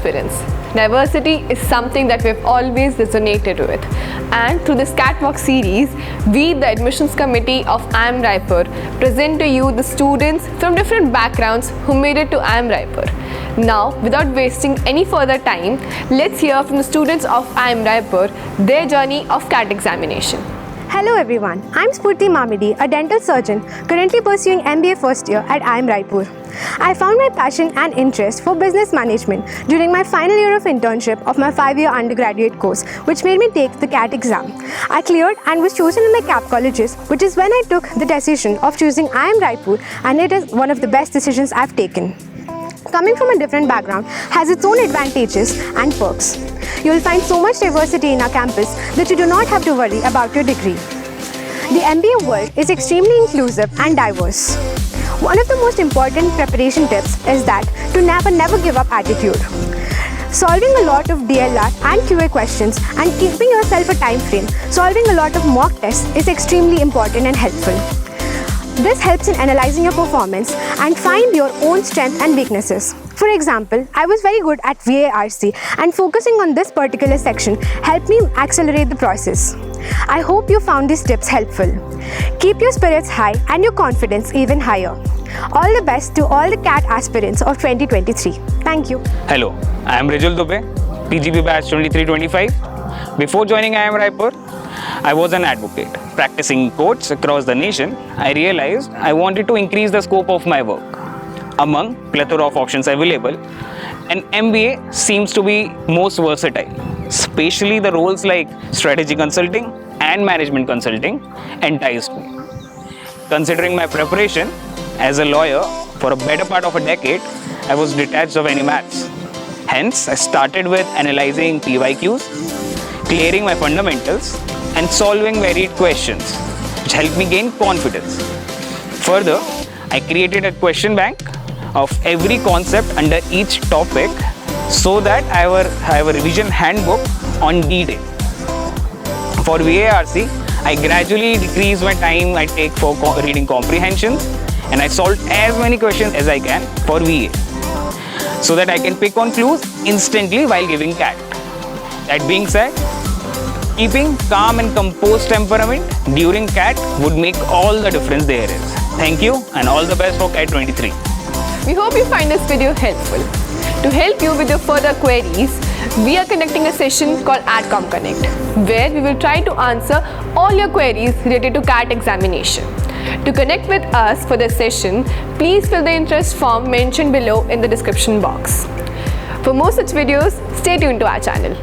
aspirants. Diversity is something that we've always resonated with. And through this CATWalk series, we, the Admissions Committee of IIM Raipur, present to you the students from different backgrounds who made it to IIM Raipur. Now, without wasting any further time, let's hear from the students of IIM Raipur their journey of CAT examination. Hello everyone, I'm Spoorthy Mamidi, a dental surgeon currently pursuing MBA first year at IIM Raipur. I found my passion and interest for business management during my final year of internship of my 5-year undergraduate course, which made me take the CAT exam. I cleared and was chosen in my CAP colleges, which is when I took the decision of choosing IIM Raipur, and it is one of the best decisions I've taken. Coming from a different background has its own advantages and perks. You will find so much diversity in our campus that you do not have to worry about your degree. The MBA world is extremely inclusive and diverse. One of the most important preparation tips is that to have a never give up attitude. Solving a lot of DLR and QA questions and keeping yourself a time frame, solving a lot of mock tests is extremely important and helpful. This helps in analyzing your performance and find your own strengths and weaknesses. For example, I was very good at VARC, and focusing on this particular section helped me accelerate the process. I hope you found these tips helpful. Keep your spirits high and your confidence even higher. All the best to all the CAT aspirants of 2023. Thank you. Hello, I am Rijul Dubey, PGB batch 2325. Before joining IIM Raipur, I was an advocate. Practicing courts across the nation, I realized I wanted to increase the scope of my work. Among plethora of options available, an MBA seems to be most versatile, especially the roles like strategy consulting and management consulting enticed me. Considering my preparation as a lawyer for a better part of a decade, I was detached of any maths. Hence, I started with analyzing PYQs, clearing my fundamentals, and solving varied questions, which helped me gain confidence. Further, I created a question bank of every concept under each topic so that I have a revision handbook on D-Day. For VARC, I gradually decreased my time I take for reading comprehensions, and I solved as many questions as I can for VA so that I can pick on clues instantly while giving CAT. That being said, keeping calm and composed temperament during CAT would make all the difference there is. Thank you and all the best for CAT 23. We hope you find this video helpful. To help you with your further queries, we are conducting a session called AdCom Connect, where we will try to answer all your queries related to CAT examination. To connect with us for this session, please fill the interest form mentioned below in the description box. For more such videos, stay tuned to our channel.